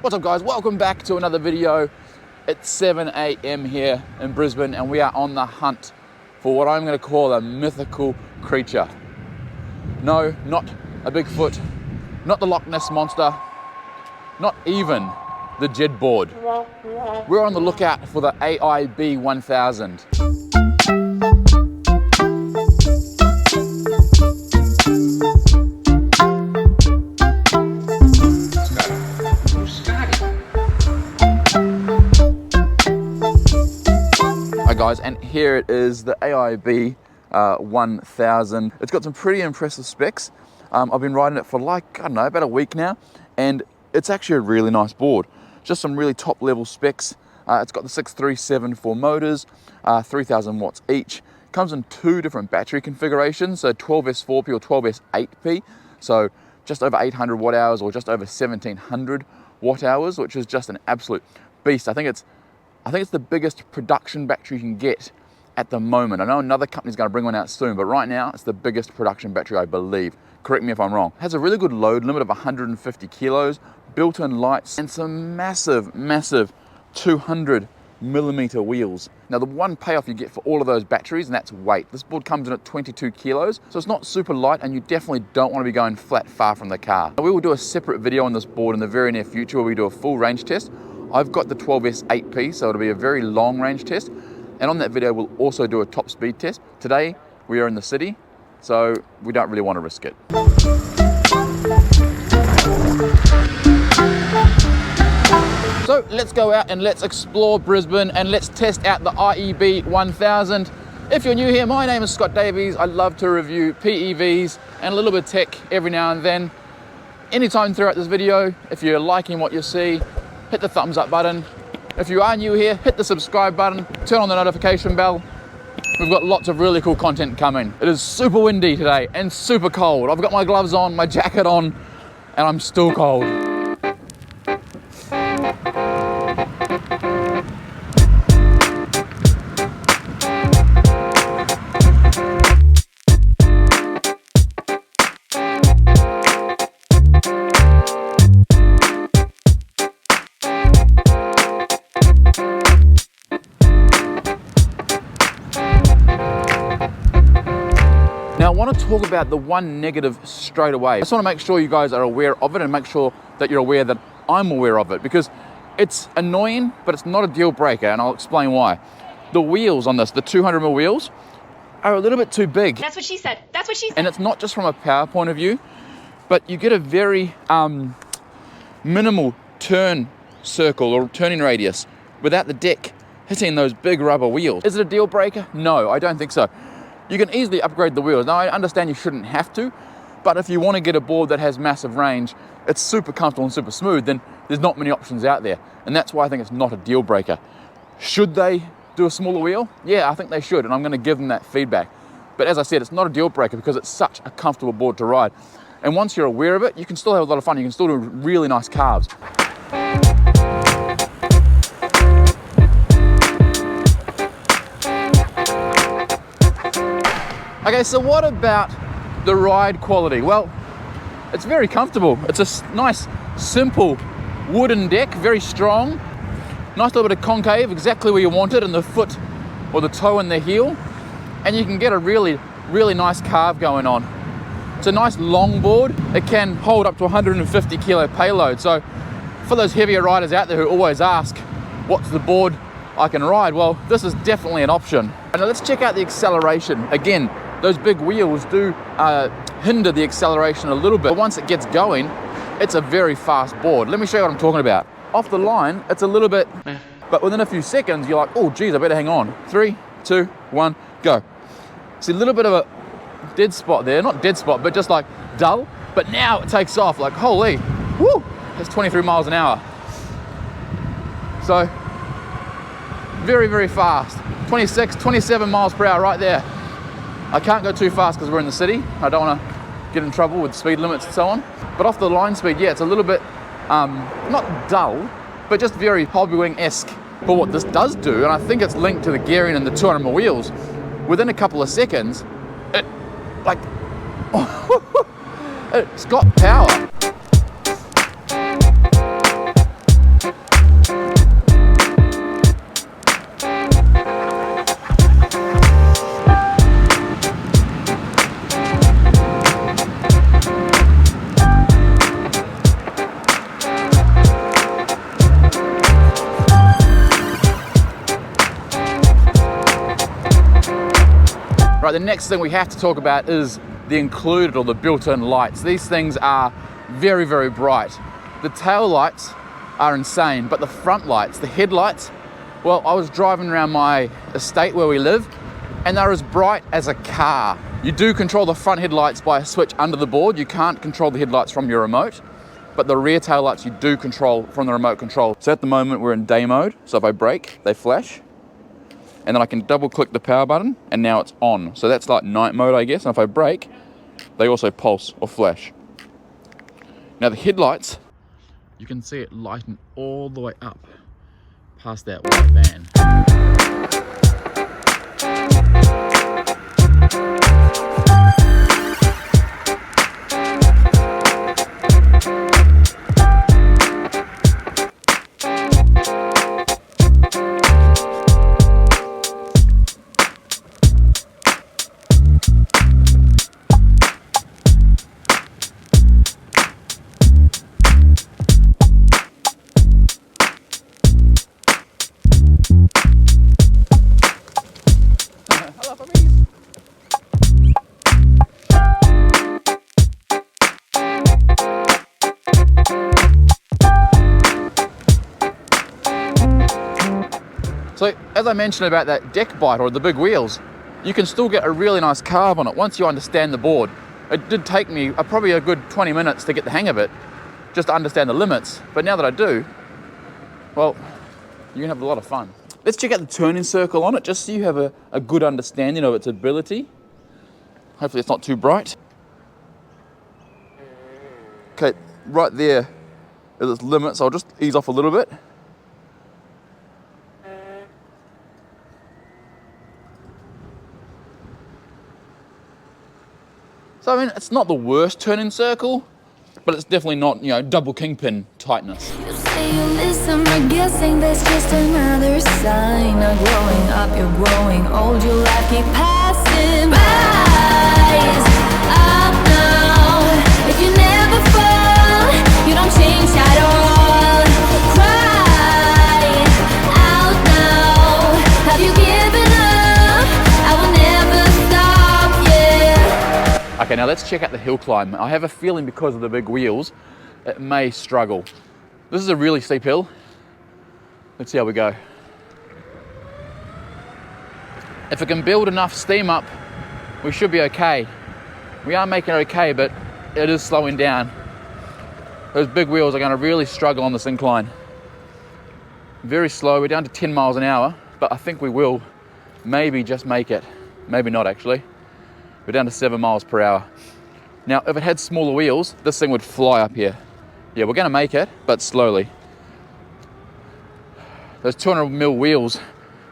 What's up guys, welcome back to another video. It's 7 a.m. here in Brisbane and we are on the hunt for what I'm going to call a mythical creature. No, not a Bigfoot, not the Loch Ness Monster, not even the Jed board. We're on the lookout for the AiBee 1000. Hi guys, and here it is, the AiBee 1000. It's got some pretty impressive specs. I've been riding it for like, I don't know, about a week now, and it's actually a really nice board. Just some really top level specs. It's got the 6374 motors, 3000 watts each. Comes in two different battery configurations, so 12S4P or 12S8P. So just over 800 watt hours or just over 1700 watt hours, which is just an absolute beast. I think it's the biggest production battery you can get at the moment. I know another company's going to bring one out soon, but right now it's the biggest production battery, I believe. Correct me if I'm wrong. It has a really good load limit of 150 kilos, built-in lights, and some massive 200mm wheels. Now the one payoff you get for all of those batteries, and that's weight. This board comes in at 22 kilos, so it's not super light, and you definitely don't want to be going flat far from the car. We will do a separate video on this board in the very near future where we do a full range test. I've got the 12S8P, so it'll be a very long range test. And on that video, we'll also do a top speed test. Today, we are in the city, so we don't really want to risk it. So let's go out and let's explore Brisbane and let's test out the AiBee 1000. If you're new here, my name is Scott Davies. I love to review PEVs and a little bit of tech every now and then. Anytime throughout this video, if you're liking what you see, hit the thumbs up button. If you are new here, hit the subscribe button, turn on the notification bell. We've got lots of really cool content coming. It is super windy today and super cold. I've got my gloves on, my jacket on, and I'm still cold. Now I want to talk about the one negative straight away. I just want to make sure you guys are aware of it and make sure that you're aware that I'm aware of it, because it's annoying, but it's not a deal breaker, and I'll explain why. The wheels on this, the 200mm wheels, are a little bit too big. That's what she said. That's what she said. And it's not just from a power point of view, but you get a very minimal turn circle or turning radius without the deck hitting those big rubber wheels. Is it a deal breaker? No, I don't think so. You can easily upgrade the wheels. Now, I understand you shouldn't have to, but if you want to get a board that has massive range, it's super comfortable and super smooth, then there's not many options out there. And that's why I think it's not a deal breaker. Should they do a smaller wheel? Yeah, I think they should, and I'm going to give them that feedback. But as I said, it's not a deal breaker because it's such a comfortable board to ride. And once you're aware of it, you can still have a lot of fun. You can still do really nice carves. Okay, so what about the ride quality? Well, it's very comfortable. It's a nice, simple wooden deck, very strong. Nice little bit of concave, exactly where you want it, in the foot or the toe and the heel. And you can get a really nice carve going on. It's a nice long board. It can hold up to 150 kilo payload. So for those heavier riders out there who always ask, what's the board I can ride? Well, this is definitely an option. And now let's check out the acceleration. Again, those big wheels do hinder the acceleration a little bit. But once it gets going, it's a very fast board. Let me show you what I'm talking about. Off the line, it's a little bit, but within a few seconds, you're like, oh geez, I better hang on. 3, 2, 1, go. See, a little bit of a dead spot there. Not dead spot, but just like dull. But now it takes off, like holy, whoo, it's 23 miles an hour. So, very fast. 26, 27 miles per hour right there. I can't go too fast because we're in the city. I don't want to get in trouble with speed limits and so on. But off the line speed, yeah, it's a little bit, not dull, but just very Hobbywing-esque. But what this does do, and I think it's linked to the gearing and the 200mm wheels, within a couple of seconds, it, like, it's got power. Right, the next thing we have to talk about is the included or the built-in lights. These things are very, very bright. The tail lights are insane, but the front lights, the headlights, well, I was driving around my estate where we live, and they're as bright as a car. You do control the front headlights by a switch under the board. You can't control the headlights from your remote, but the rear tail lights you do control from the remote control. So at the moment we're in day mode, so if I brake, they flash, and then I can double click the power button, and now it's on. So that's like night mode, I guess, and if I brake, they also pulse or flash. Now the headlights, you can see it lighten all the way up past that white van. So as I mentioned about that deck bite or the big wheels, you can still get a really nice carve on it once you understand the board. It did take me probably a good 20 minutes to get the hang of it, just to understand the limits. But now that I do, well, you can have a lot of fun. Let's check out the turning circle on it, just so you have a good understanding of its ability. Hopefully it's not too bright. Okay, right there is its limit, so I'll just ease off a little bit. So I mean, it's not the worst turning circle, but it's definitely not, you know, double kingpin tightness. You say you listen, but guessing that's just another sign of growing up. You're growing old, your life keep passing by. Rise up now. If you never fall, you don't change at all. Cry out now. Have you given up? I will never stop, yeah. Okay, now let's check out the hill climb. I have a feeling because of the big wheels, it may struggle. This is a really steep hill. Let's see how we go. If it can build enough steam up, we should be okay. We are making it okay, but it is slowing down. Those big wheels are going to really struggle on this incline. Very slow, we're down to 10 miles an hour, but I think we will maybe just make it. Maybe not actually. We're down to 7 miles per hour. Now, if it had smaller wheels, this thing would fly up here. Yeah, we're gonna make it, but slowly. Those 200mm wheels,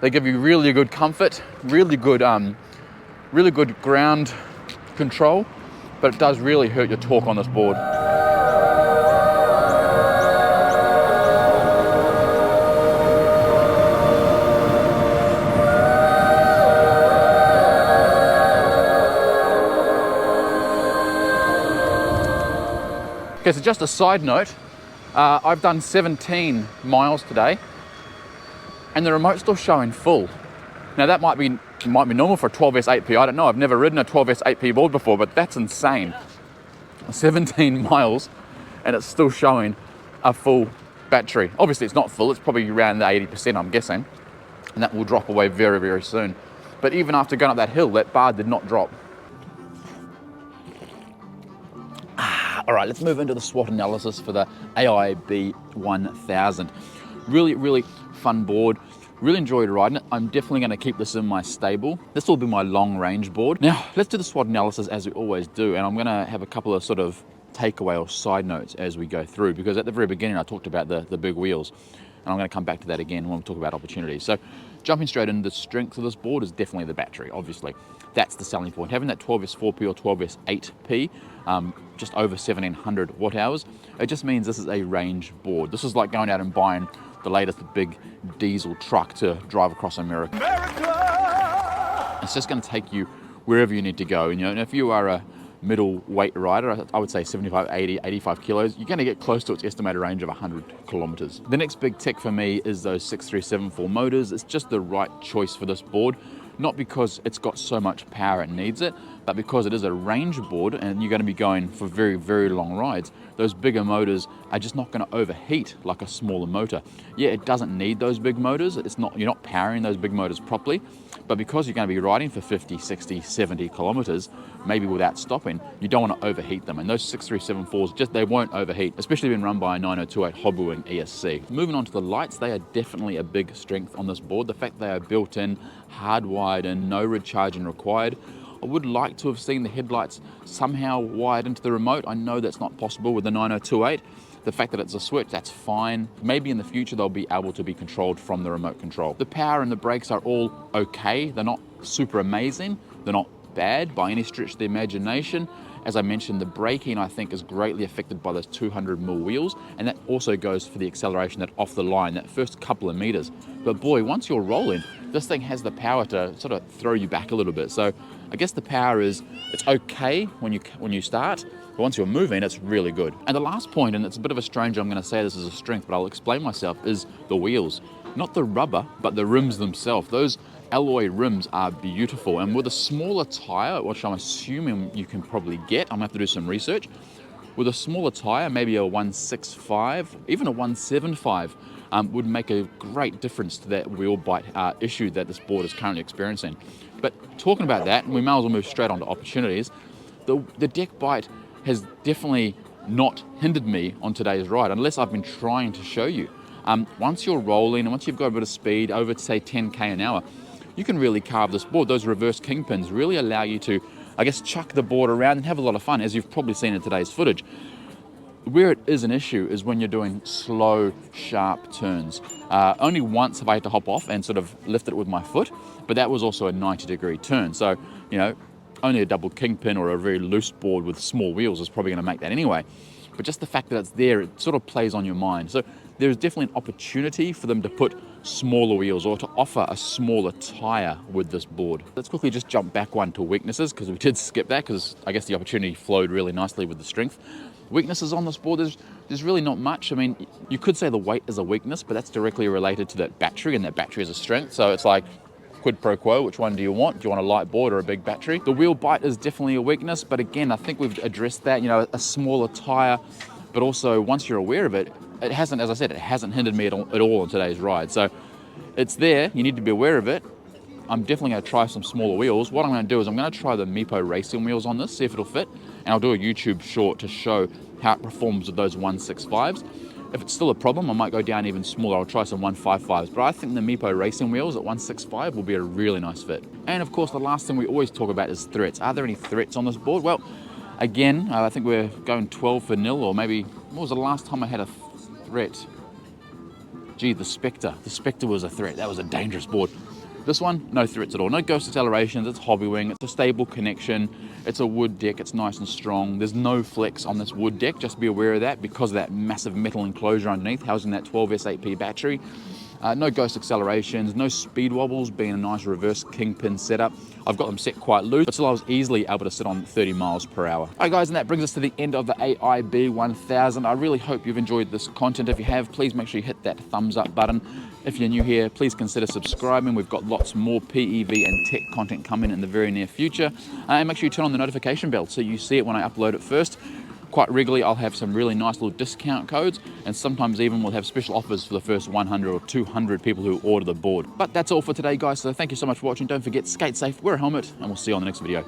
they give you really good comfort, really good ground control, but it does really hurt your torque on this board. Okay, so just a side note, I've done 17 miles today, and the remote's still showing full. Now that might be normal for a 12S 8P. I don't know. I've never ridden a 12S 8P board before, but that's insane. 17 miles, and it's still showing a full battery. Obviously, it's not full. It's probably around the 80%, I'm guessing, and that will drop away very, very soon. But even after going up that hill, that bar did not drop. All right, let's move into the SWOT analysis for the AiBee 1000. Really, really fun board. Really enjoyed riding it. I'm definitely going to keep this in my stable. This will be my long range board. Now, let's do the SWOT analysis as we always do, and I'm going to have a couple of sort of takeaway or side notes as we go through, because at the very beginning I talked about the big wheels, and I'm going to come back to that again when we talk about opportunities. So jumping straight into the strength of this board is definitely the battery, obviously. That's the selling point. Having that 12S 4P or 12S 8P, just over 1700 watt hours, it just means this is a range board. This is like going out and buying the latest big diesel truck to drive across America. It's just going to take you wherever you need to go. And, you know, and if you are a middleweight rider, I would say 75, 80, 85 kilos, you're going to get close to its estimated range of 100 kilometers. The next big tick for me is those 6374 motors. It's just the right choice for this board. not because it's got so much power it needs it, but because it is a range board and you're going to be going for very, very long rides. Those bigger motors are just not going to overheat like a smaller motor. Yeah, it doesn't need those big motors. You're not powering those big motors properly, but because you're going to be riding for 50, 60, 70 kilometers, maybe without stopping, you don't want to overheat them. And those 6374s, they won't overheat, especially when run by a 9028 Hobbywing ESC. Moving on to the lights, they are definitely a big strength on this board. The fact they are built in, hardwired and no recharging required. I would like to have seen the headlights somehow wired into the remote. I know that's not possible with the 9028. The fact that it's a switch, that's fine. Maybe in the future they'll be able to be controlled from the remote control. The power and the brakes are all okay. They're not super amazing. They're not bad by any stretch of the imagination. As I mentioned, the braking I think is greatly affected by those 200mm wheels, and that also goes for the acceleration that off the line, that first couple of meters. But boy, once you're rolling, this thing has the power to sort of throw you back a little bit. So I guess the power is, it's okay when you start, but once you're moving, it's really good. And the last point, and it's a bit of a stranger, I'm going to say this is a strength, but I'll explain myself, is the wheels. Not the rubber, but the rims themselves. Those alloy rims are beautiful, and with a smaller tire, which I'm assuming you can probably get, I'm gonna have to do some research. With a smaller tire, maybe a 165, even a 175, would make a great difference to that wheel bite issue that this board is currently experiencing. But talking about that, we may as well move straight on to opportunities. The deck bite has definitely not hindered me on today's ride, unless I've been trying to show you. Once you're rolling and once you've got a bit of speed, over say 10k an hour, you can really carve this board. Those reverse kingpins really allow you to, I guess, chuck the board around and have a lot of fun, as you've probably seen in today's footage. Where it is an issue is when you're doing slow, sharp turns. Only once have I had to hop off and sort of lift it with my foot, but that was also a 90-degree turn. So, you know, only a double kingpin or a very loose board with small wheels is probably going to make that anyway. But just the fact that it's there, it sort of plays on your mind. So there's definitely an opportunity for them to put smaller wheels or to offer a smaller tire with this board. Let's quickly just jump back one to weaknesses, because we did skip that because I guess the opportunity flowed really nicely with the strength. Weaknesses on this board, there's really not much. I mean, you could say the weight is a weakness, but that's directly related to that battery, and that battery is a strength. So it's like quid pro quo, which one do you want? Do you want a light board or a big battery? The wheel bite is definitely a weakness, but again, I think we've addressed that, you know, a smaller tire, but also once you're aware of it, it hasn't, as I said, it hasn't hindered me at all on today's ride. So it's there, you need to be aware of it. I'm definitely going to try some smaller wheels. What I'm going to do is I'm going to try the Meepo racing wheels on this, see if it'll fit, and I'll do a YouTube short to show how it performs with those 165s. If it's still a problem, I might go down even smaller. I'll try some 155s, but I think the Meepo racing wheels at 165 will be a really nice fit. And of course, the last thing we always talk about is threats. Are there any threats on this board? Well, again, I think we're going 12-0, or maybe, what was the last time I had a threat? Gee, the Spectre. The Spectre was a threat. That was a dangerous board. This one, no threats at all. No ghost accelerations, it's Hobbywing, it's a stable connection, it's a wood deck, it's nice and strong. There's no flex on this wood deck, just be aware of that because of that massive metal enclosure underneath housing that 12S8P battery. No ghost accelerations, no speed wobbles, being a nice reverse kingpin setup. I've got them set quite loose, but still I was easily able to sit on 30 miles per hour. Alright guys, and that brings us to the end of the AiBee 1000. I really hope you've enjoyed this content. If you have, please make sure you hit that thumbs up button. If you're new here, please consider subscribing. We've got lots more PEV and tech content coming in the very near future. And make sure you turn on the notification bell so you see it when I upload it first. Quite regularly, I'll have some really nice little discount codes, and sometimes even we'll have special offers for the first 100 or 200 people who order the board. But that's all for today, guys, so thank you so much for watching. Don't forget, skate safe, wear a helmet, and we'll see you on the next video.